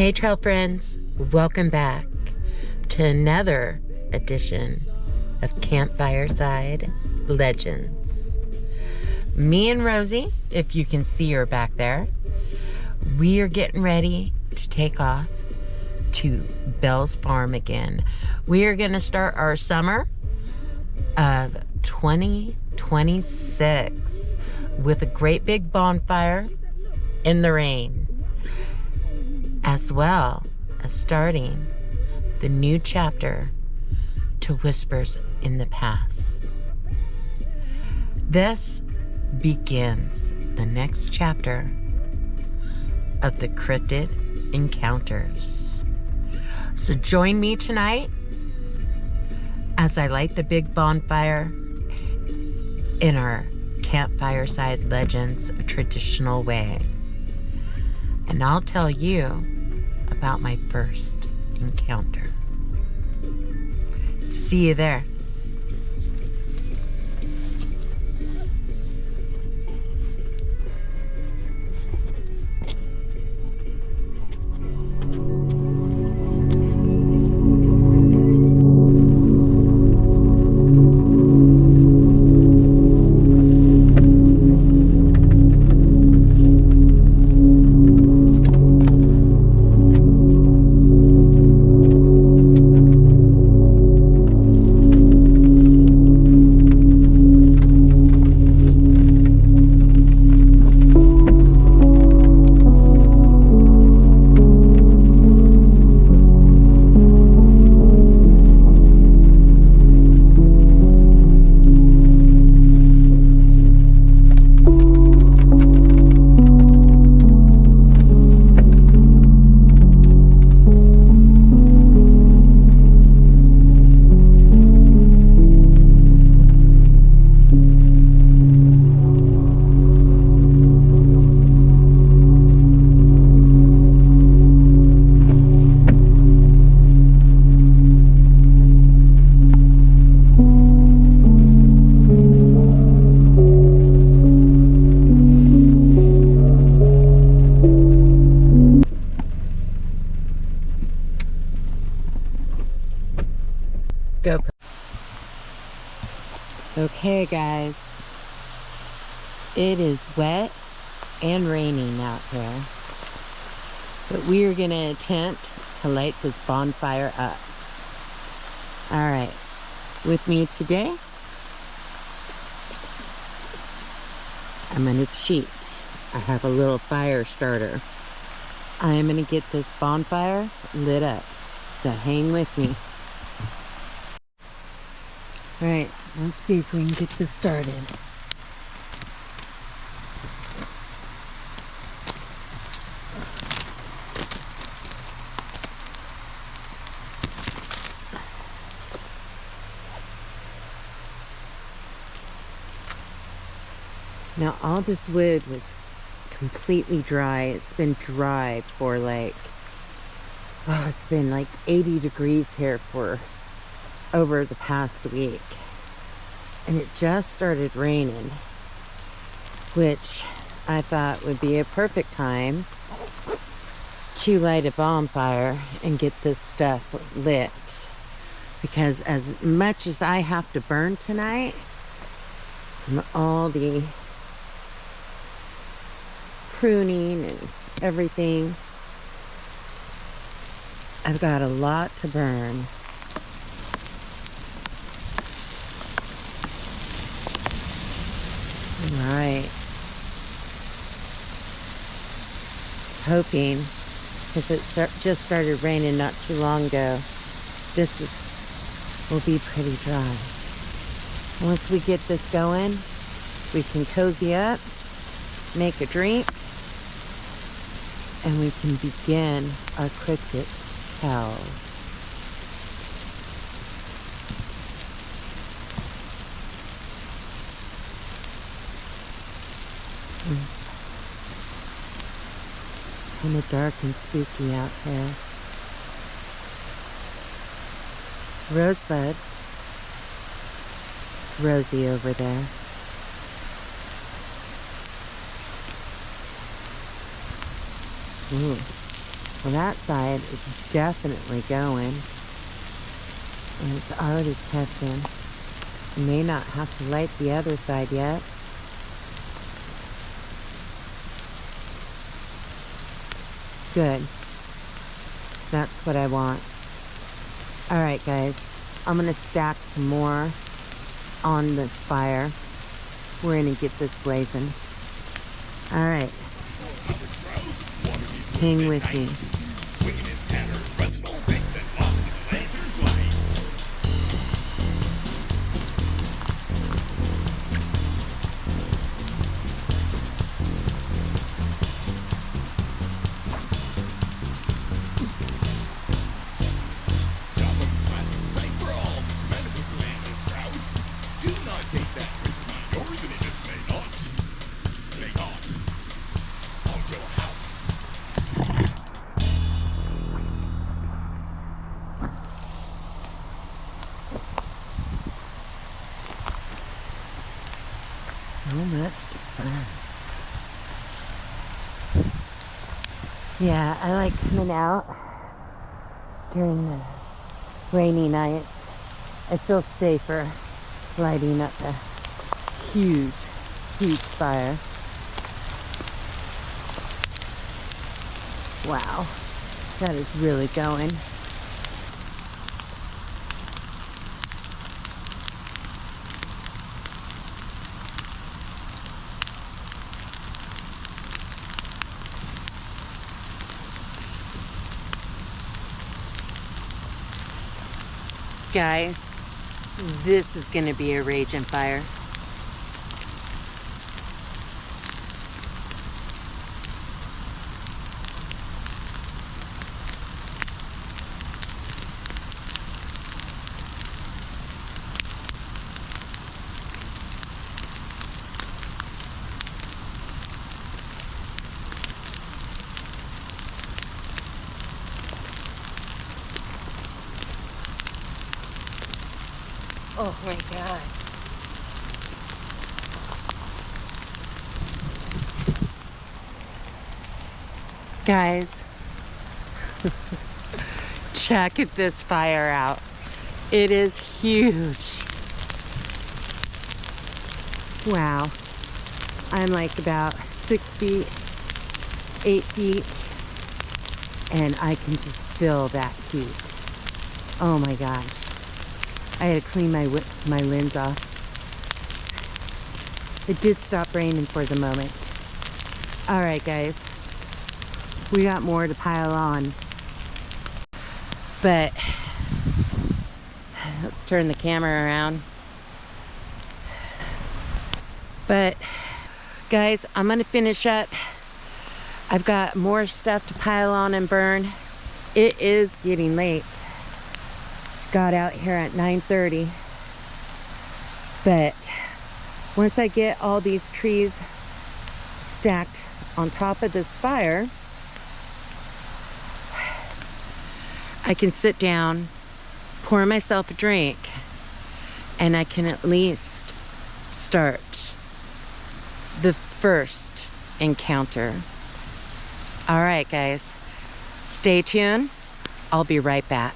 Hey trail friends, welcome back to another edition of Campfire Side Legends. Me and Rosie, if you can see her back there, we are getting ready to take off to Bell's Farm again. We are going to start our summer of 2026 with a great big bonfire in the rain, as well as starting the new chapter to Whispers in the Past. This begins the next chapter of the Cryptid Encounters. So join me tonight as I light the big bonfire in our Campfire Side Legends traditional way. And I'll tell you about my first encounter. See you there. Go. Okay guys, it is wet and raining out here, but we are going to attempt to light this bonfire up. Alright, with me today, I'm going to cheat. I have a little fire starter. I am going to get this bonfire lit up, so hang with me. Alright, let's see if we can get this started. Now all this wood was completely dry. It's been dry for like, oh, it's been like 80 degrees here for over the past week, and it just started raining, which I thought would be a perfect time to light a bonfire and get this stuff lit, because as much as I have to burn tonight from all the pruning and everything, I've got a lot to burn. Right. Hoping, because it just started raining not too long ago, will be pretty dry. Once we get this going, we can cozy up, make a drink, and we can begin our cryptid tales. Kind of dark and spooky out here. Rosebud. It's Rosie over there. Ooh. Well, that side is definitely going. And it's already catching. I may not have to light the other side yet. Good. That's what I want. Alright guys, I'm going to stack some more on this fire. We're going to get this blazing. Alright. Hang with me. So much fun. Yeah, I like coming out during the rainy nights. I feel safer lighting up a huge, huge fire. Wow, that is really going. Guys, this is going to be a raging fire. Oh my God. Guys, check this fire out. It is huge. Wow. I'm like about 6 feet, 8 feet, and I can just feel that heat. Oh my gosh. I had to clean my lens off. It did stop raining for the moment. All right, guys. We got more to pile on. But let's turn the camera around. But guys, I'm gonna finish up. I've got more stuff to pile on and burn. It is getting late. Got out here at 9:30, but once I get all these trees stacked on top of this fire, I can sit down, pour myself a drink, and I can at least start the first encounter. All right, guys, stay tuned. I'll be right back.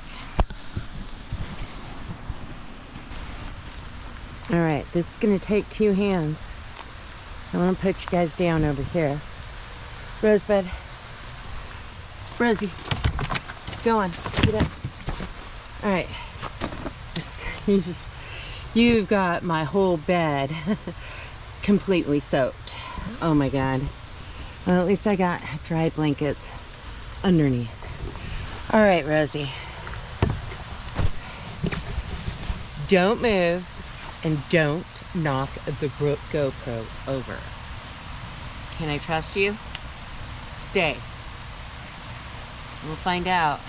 All right, this is gonna take 2 hands. So I'm gonna put you guys down over here. Rosebud, Rosie, go on, get up. All right, you've got my whole bed completely soaked. Oh my God. Well, at least I got dry blankets underneath. All right, Rosie. Don't move. And don't knock the GoPro over. Can I trust you? Stay. We'll find out.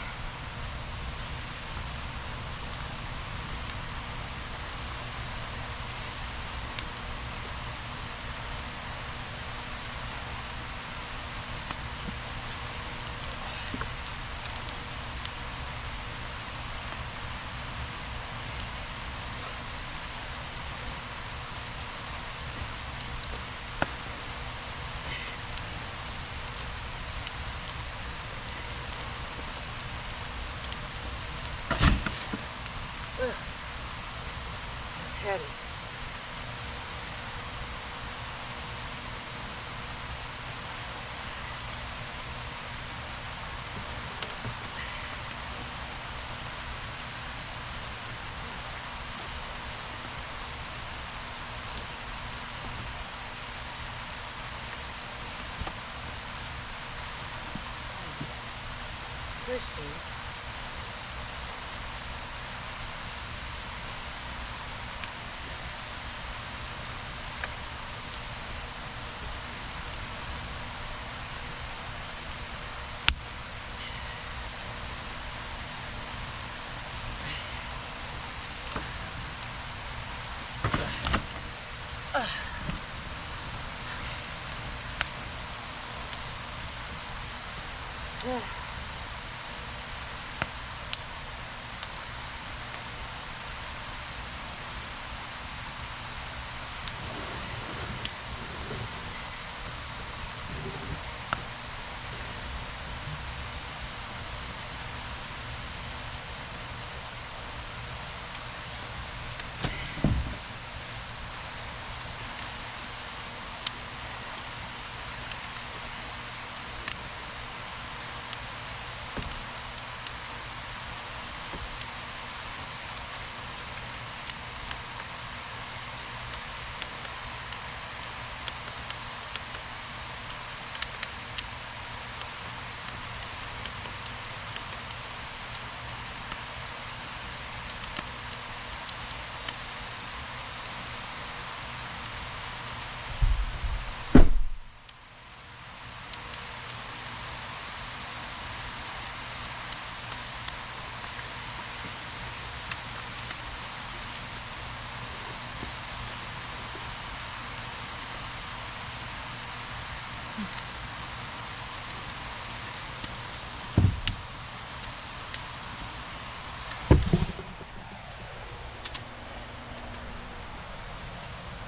is she?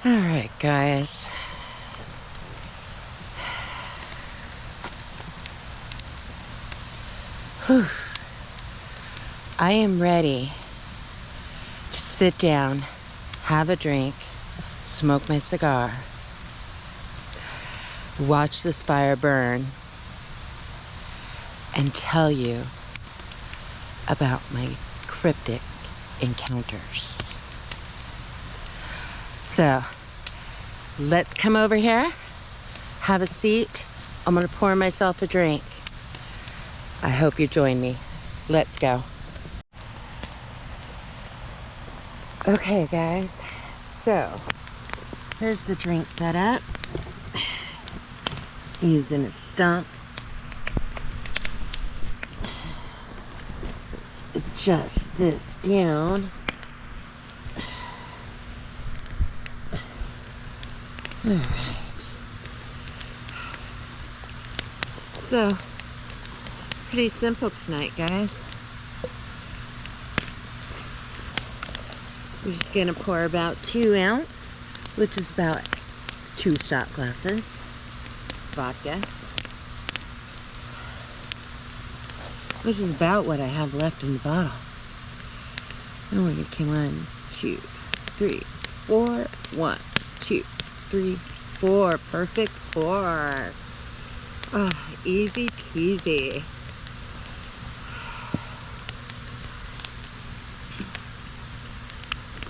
All right, guys. Whew. I am ready to sit down, have a drink, smoke my cigar, watch this fire burn, and tell you about my cryptic encounters. So, let's come over here, have a seat. I'm gonna pour myself a drink. I hope you join me. Let's go. Okay, guys, so here's the drink set up. Using a stump. Let's adjust this down. All right. So, pretty simple tonight, guys. We're just gonna pour about 2 ounce, which is about 2 shot glasses, vodka, which is about what I have left in the bottle. And we're gonna come 1, 2, 3, 4, 1, 2, 3, 4, perfect pour. Oh, easy peasy.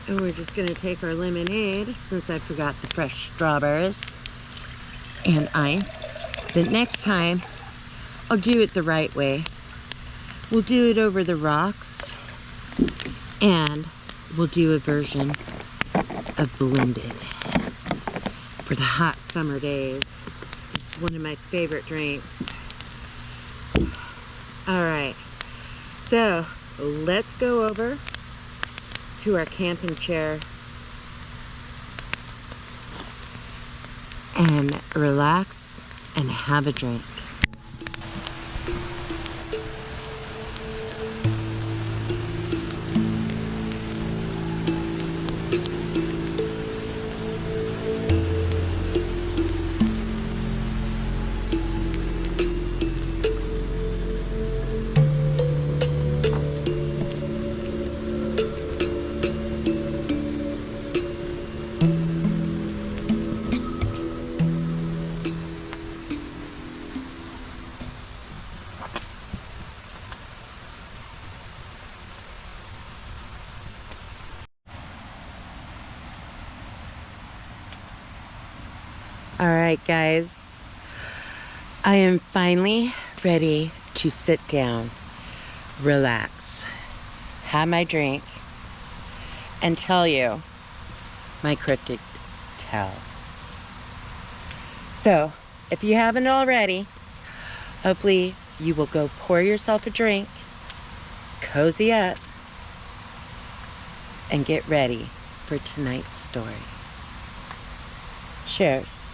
And we're just gonna take our lemonade, since I forgot the fresh strawberries and ice. But next time, I'll do it the right way. We'll do it over the rocks, and we'll do a version of blended for the hot summer days. It's one of my favorite drinks. All right, so let's go over to our camping chair and relax and have a drink. All right, guys, I am finally ready to sit down relax, have my drink, and tell you my cryptid tells. So, if you haven't already, hopefully you will go pour yourself a drink, cozy up, and get ready for tonight's story. Cheers.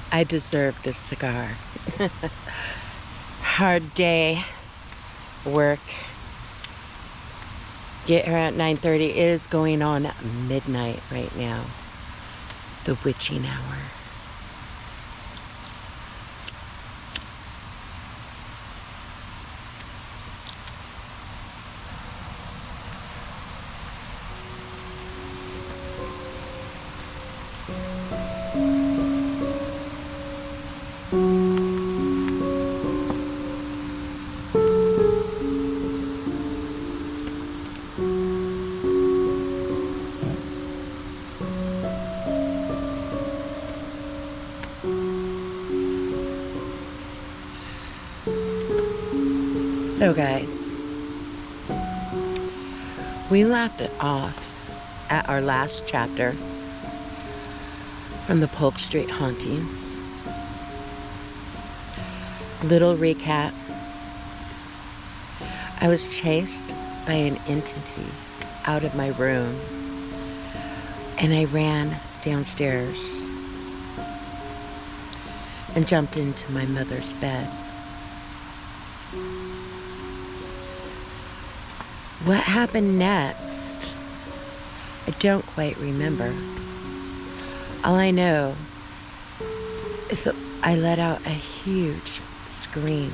I deserve this cigar. Hard day, work. Get here at 9:30. It is going on midnight right now. The witching hour. So guys, we left it off at our last chapter from the Polk Street hauntings. Little recap. I was chased by an entity out of my room, and I ran downstairs and jumped into my mother's bed. What happened next, I don't quite remember. All I know is that I let out a huge scream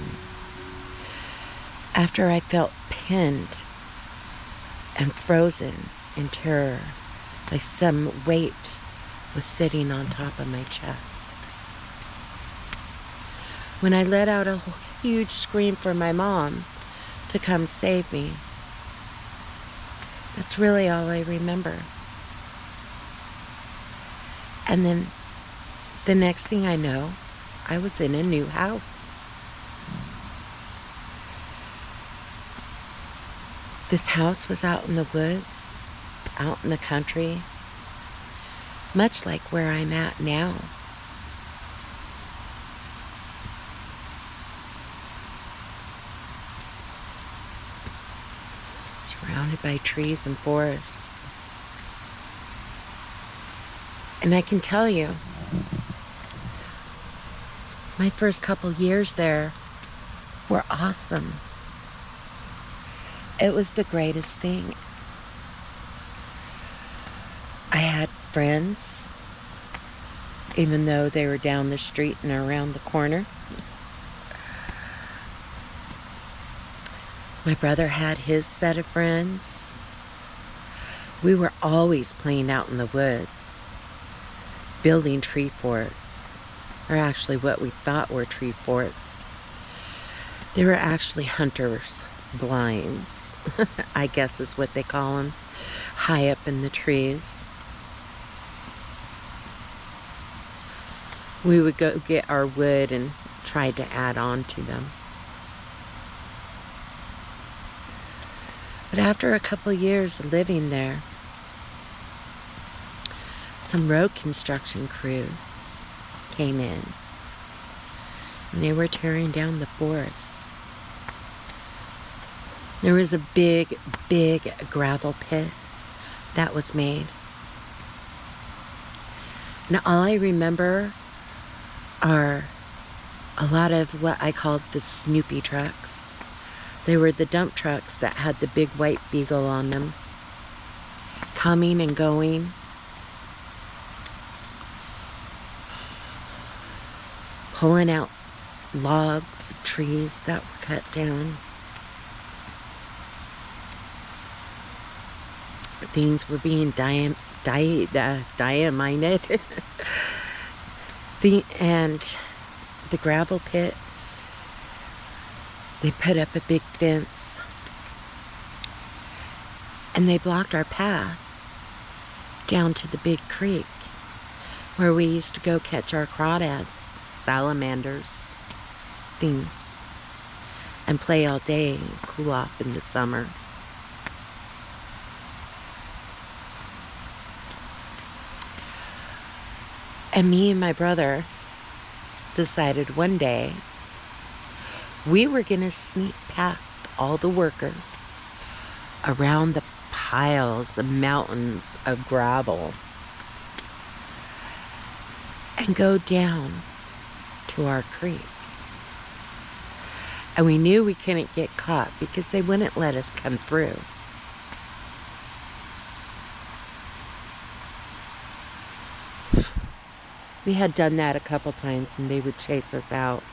after I felt pinned and frozen in terror, like some weight was sitting on top of my chest. When I let out a huge scream for my mom to come save me, that's really all I remember. And then the next thing I know, I was in a new house. This house was out in the woods, out in the country, much like where I'm at now. Surrounded by trees and forests. And I can tell you, my first couple years there were awesome. It was the greatest thing. I had friends, even though they were down the street and around the corner. My brother had his set of friends. We were always playing out in the woods, building tree forts, or actually what we thought were tree forts. They were actually hunters' blinds, I guess is what they call them, high up in the trees. We would go get our wood and try to add on to them. But after a couple years of living there, some road construction crews came in, and they were tearing down the forest. There was a big, big gravel pit that was made. And all I remember are a lot of what I called the Snoopy trucks. They were the dump trucks that had the big white beagle on them, coming and going. Pulling out logs of trees that were cut down. Things were being dynamited. And the gravel pit, they put up a big fence, and they blocked our path down to the big creek where we used to go catch our crawdads, salamanders, things, and play all day and cool off in the summer. And me and my brother decided one day we were going to sneak past all the workers around the piles, the mountains of gravel, and go down to our creek. And we knew we couldn't get caught because they wouldn't let us come through. We had done that a couple times and they would chase us out.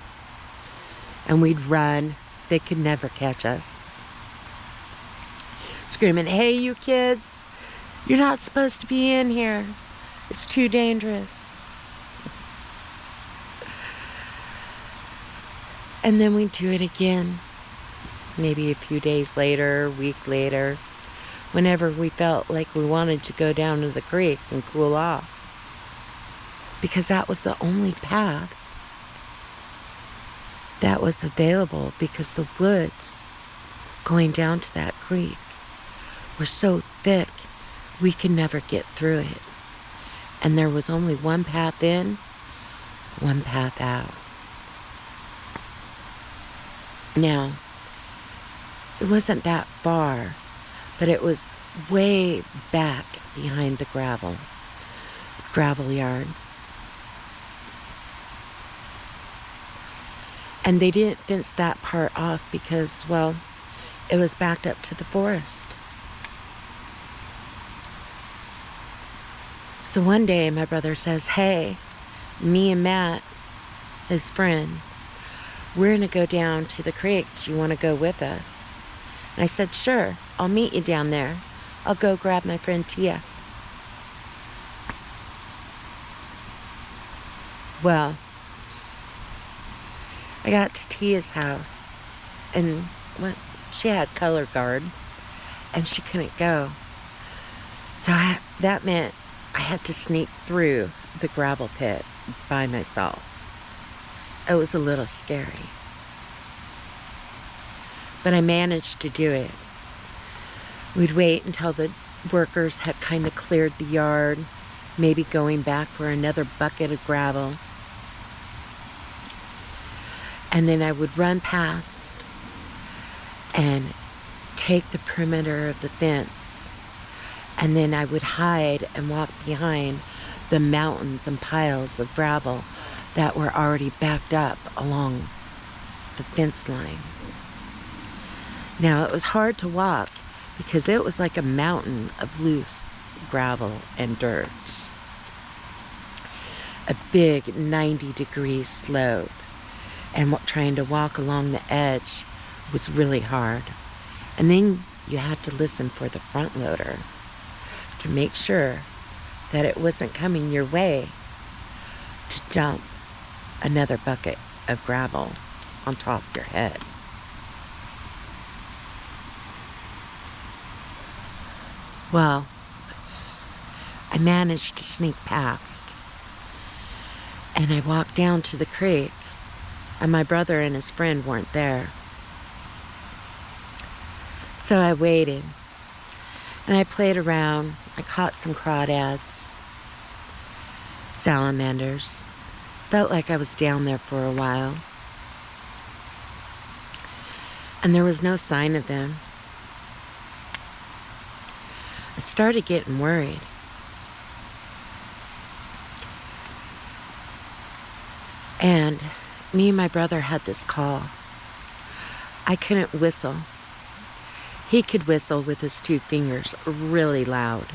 And we'd run. They could never catch us. Screaming, "Hey, you kids, you're not supposed to be in here. It's too dangerous." And then we'd do it again. Maybe a few days later, a week later, whenever we felt like we wanted to go down to the creek and cool off. Because that was the only path that was available, because the woods going down to that creek were so thick we could never get through it. And there was only one path in, one path out. Now, it wasn't that far, but it was way back behind the gravel yard. And they didn't fence that part off because, well, it was backed up to the forest. So one day my brother says, "Hey, me and Matt, his friend, we're going to go down to the creek. Do you want to go with us?" And I said, "Sure, I'll meet you down there. I'll go grab my friend Tia." Well, I got to Tia's house, and she had color guard, and she couldn't go. So that meant I had to sneak through the gravel pit by myself. It was a little scary, but I managed to do it. We'd wait until the workers had kind of cleared the yard, maybe going back for another bucket of gravel. And then I would run past and take the perimeter of the fence. And then I would hide and walk behind the mountains and piles of gravel that were already backed up along the fence line. Now, it was hard to walk because it was like a mountain of loose gravel and dirt. A big 90-degree slope. And trying to walk along the edge was really hard. And then you had to listen for the front loader to make sure that it wasn't coming your way to dump another bucket of gravel on top of your head. Well, I managed to sneak past, and I walked down to the creek. And my brother and his friend weren't there. So I waited. And I played around. I caught some crawdads, salamanders. Felt like I was down there for a while. And there was no sign of them. I started getting worried. And me and my brother had this call. I couldn't whistle. He could whistle with his 2 fingers really loud.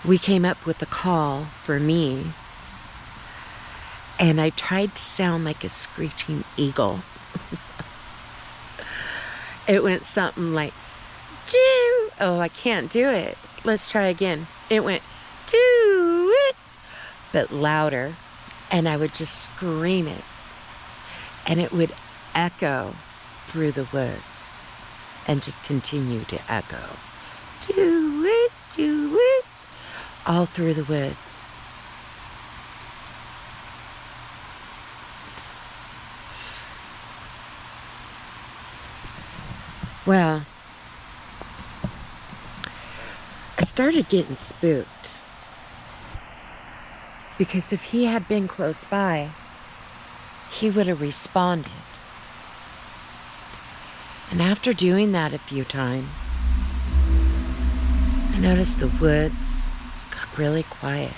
We came up with a call for me, and I tried to sound like a screeching eagle. It went something like, "Choo!" Oh, I can't do it. Let's try again. It went, "Choo!" but louder. And I would just scream it. And it would echo through the woods and just continue to echo. Do it, all through the woods. Well, I started getting spooked. Because if he had been close by, he would have responded. And after doing that a few times, I noticed the woods got really quiet.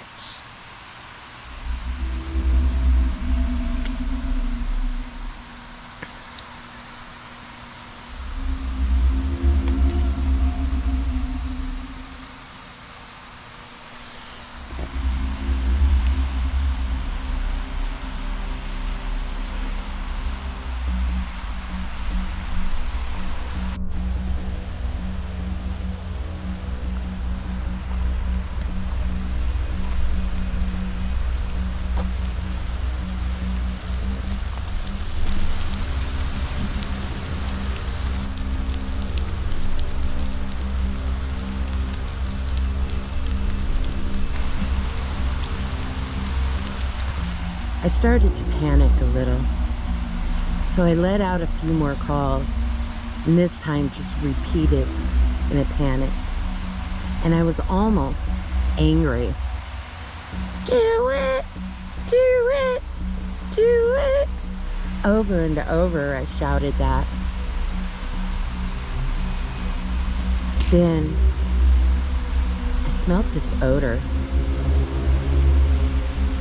I started to panic a little, so I let out a few more calls, and this time just repeated in a panic. And I was almost angry. Do it! Do it! Do it! Over and over I shouted that. Then I smelled this odor.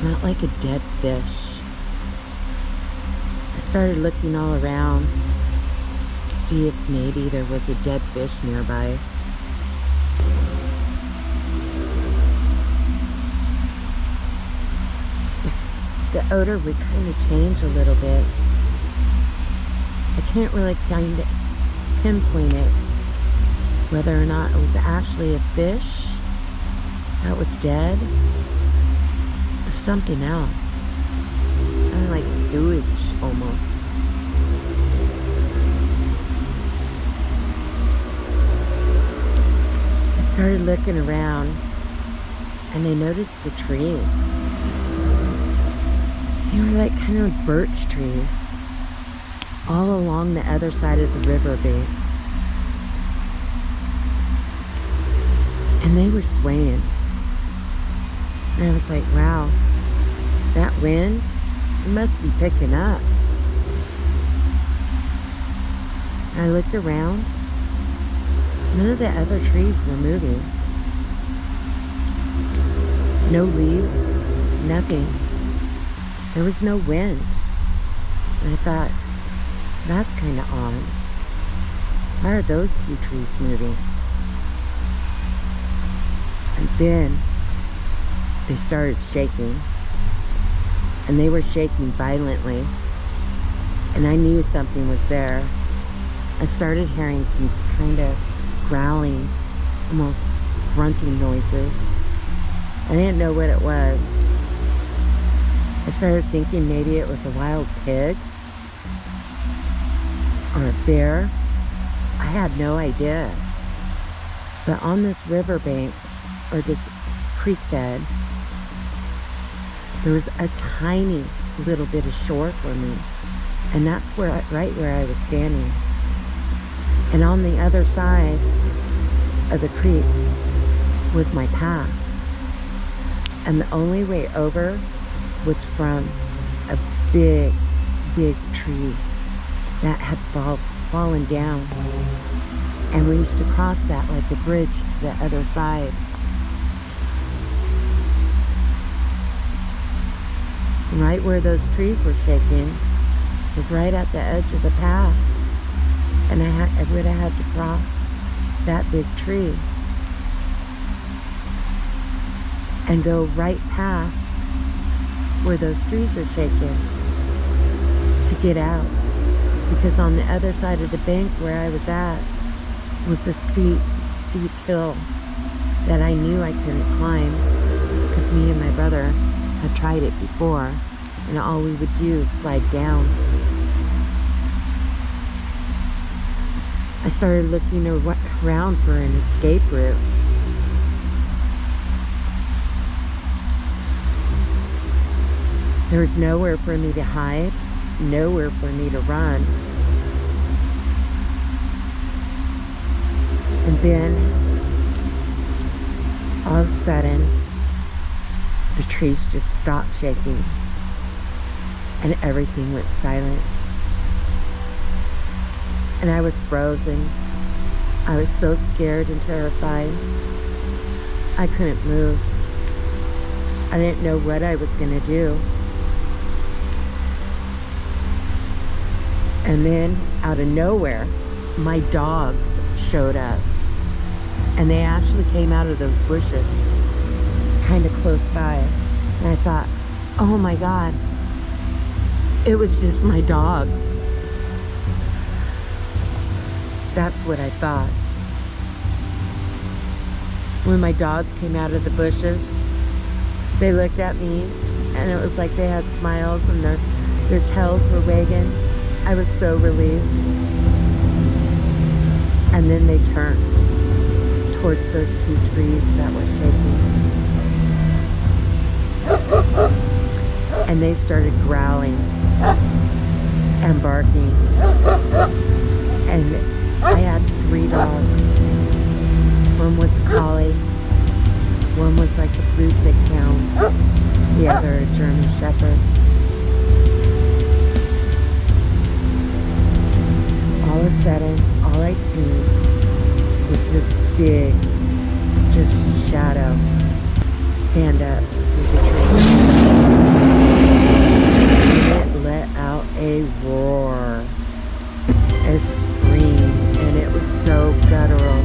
Smelled like a dead fish. I started looking all around to see if maybe there was a dead fish nearby. The odor would kind of change a little bit. I can't really pinpoint it, whether or not it was actually a fish that was dead or something else. Kind of like sewage almost. I started looking around and I noticed the trees. They were like kind of birch trees all along the other side of the river bank. And they were swaying. And I was like, wow, that wind, it must be picking up. And I looked around. None of the other trees were moving. No leaves, nothing. There was no wind. And I thought, that's kind of odd. Why are those two trees moving? And then they started shaking. And they were shaking violently. And I knew something was there. I started hearing some kind of growling, almost grunting noises. I didn't know what it was. I started thinking maybe it was a wild pig or a bear. I had no idea. But on this riverbank, or this creek bed, there was a tiny little bit of shore for me. And that's right where I was standing. And on the other side of the creek was my path. And the only way over was from a big, big tree that had fallen down. And we used to cross that like a bridge to the other side. And right where those trees were shaking was right at the edge of the path. And I would have had to cross that big tree and go right past where those trees are shaking to get out. Because on the other side of the bank where I was at was a steep, steep hill that I knew I couldn't climb because me and my brother had tried it before. and all we would do is slide down. I started looking around for an escape route. There was nowhere for me to hide, nowhere for me to run. And then, all of a sudden, the trees just stopped shaking and everything went silent. And I was frozen. I was so scared and terrified. I couldn't move. I didn't know what I was gonna do. And then, out of nowhere, my dogs showed up. And they actually came out of those bushes, kind of close by. And I thought, oh my God, it was just my dogs. That's what I thought. When my dogs came out of the bushes, they looked at me and it was like they had smiles and their tails were wagging. I was so relieved. And then they turned towards those two trees that were shaking. And they started growling and barking. And I had 3 dogs. One was a collie, one was like a blue tick hound, the other a German shepherd. All of a sudden, all I seen was this big, just shadow stand up through the trees. And it let out a roar, a scream, and it was so guttural.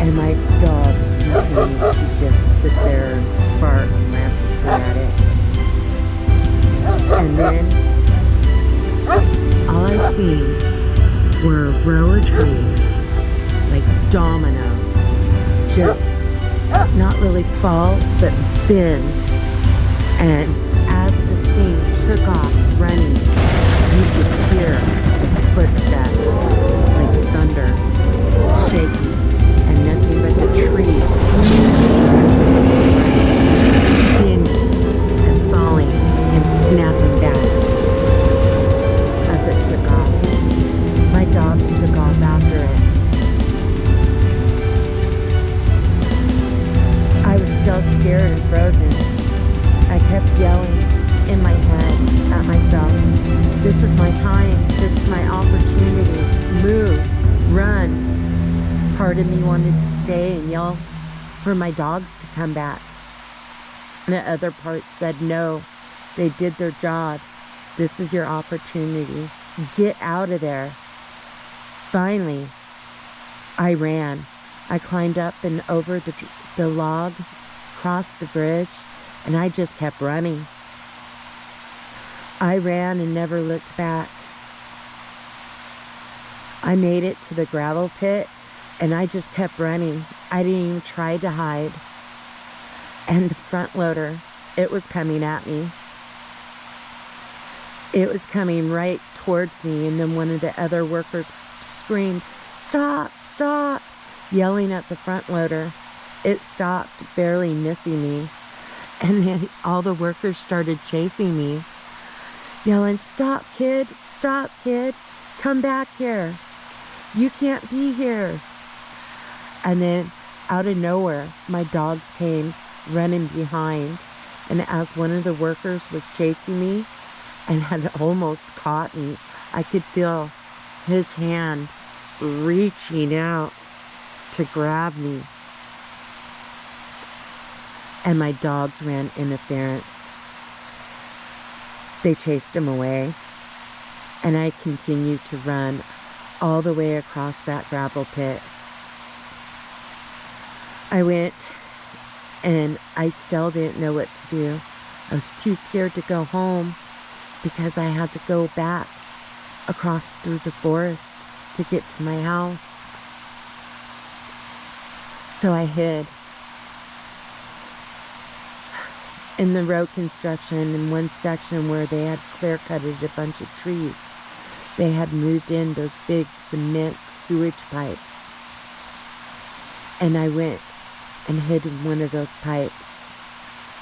And my dogs continued to just sit there and bark frantically at it. And then all I seen were a row of trees, like dominoes, just not really fall, but bend. And as this thing took off running, you could hear footsteps, like thunder, shaking, and nothing but the trees bending and falling and snapping back as it took off. My dogs took off after it. I was still scared and frozen. I kept yelling in my head at myself, this is my time, this is my opportunity, move, run. Part of me wanted to stay and yell for my dogs to come back. The other part said no, they did their job. This is your opportunity. Get out of there. Finally, I ran. I climbed up and over the log, crossed the bridge, and I just kept running. I ran and never looked back. I made it to the gravel pit and I just kept running. I didn't even try to hide. And the front loader, it was coming at me. It was coming right towards me, and then one of the other workers screamed, "Stop, stop," yelling at the front loader. It stopped, barely missing me. And then all the workers started chasing me, yelling, "Stop, kid, come back here. You can't be here." And then out of nowhere, my dogs came running behind. And as one of the workers was chasing me and had almost caught me, I could feel his hand reaching out to grab me. And my dogs ran interference. They chased him away. And I continued to run all the way across that gravel pit. I went and I still didn't know what to do. I was too scared to go home because I had to go back across through the forest to get to my house. So I hid. in the road construction, in one section where they had clear-cutted a bunch of trees, they had moved in those big cement sewage pipes. And I went and hid in one of those pipes.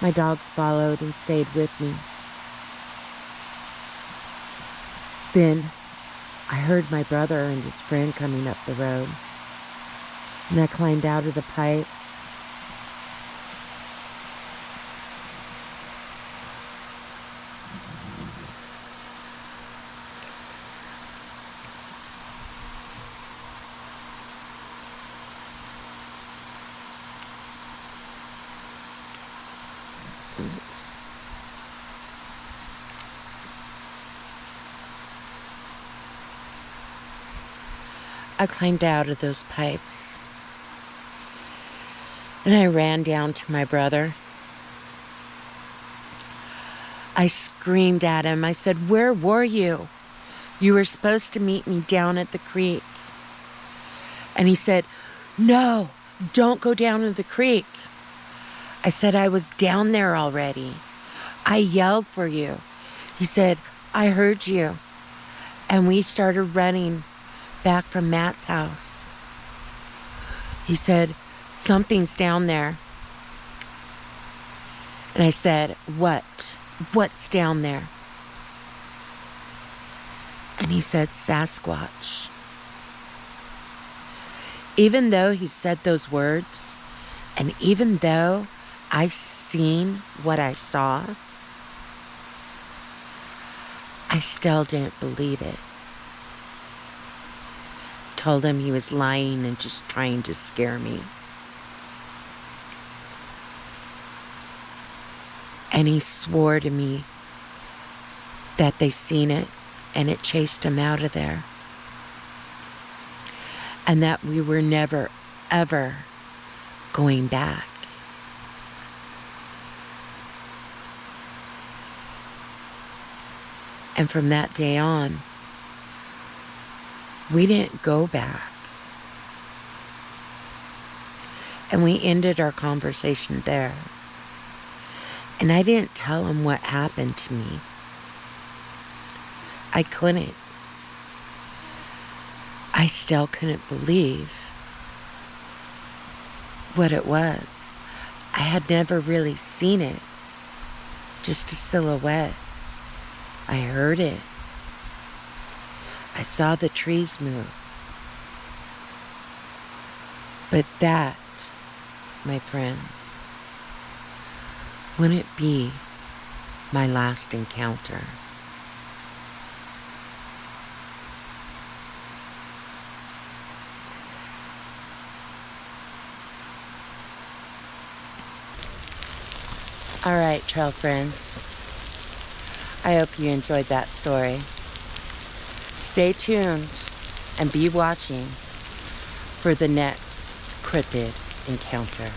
My dogs followed and stayed with me. Then I heard my brother and his friend coming up the road. And I climbed out of the pipes. I climbed out of those pipes. And I ran down to my brother. I screamed at him. I said, "Where were you? You were supposed to meet me down at the creek." And he said, "No, don't go down to the creek." I said, "I was down there already. I yelled for you." He said, "I heard you." And we started running back from Matt's house. He said, "Something's down there." And I said, "What? What's down there?" And he said, "Sasquatch." Even though he said those words, and even though I seen what I saw, I still didn't believe it. Told him he was lying and just trying to scare me. And he swore to me that they seen it and it chased him out of there. And that we were never, ever going back. And from that day on, we didn't go back. And we ended our conversation there. And I didn't tell him what happened to me. I couldn't. I still couldn't believe what it was. I had never really seen it. Just a silhouette. I heard it. I saw the trees move. But that, my friends, wouldn't be my last encounter. All right, trail friends. I hope you enjoyed that story. Stay tuned and be watching for the next cryptid encounter.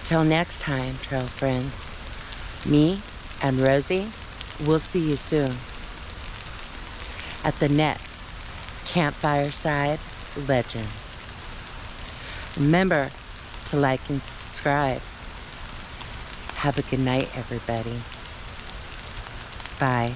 Till next time, trail friends, me and Rosie will see you soon at the next Campfire Side Legends. Remember to like and subscribe. Have a good night, everybody. Bye.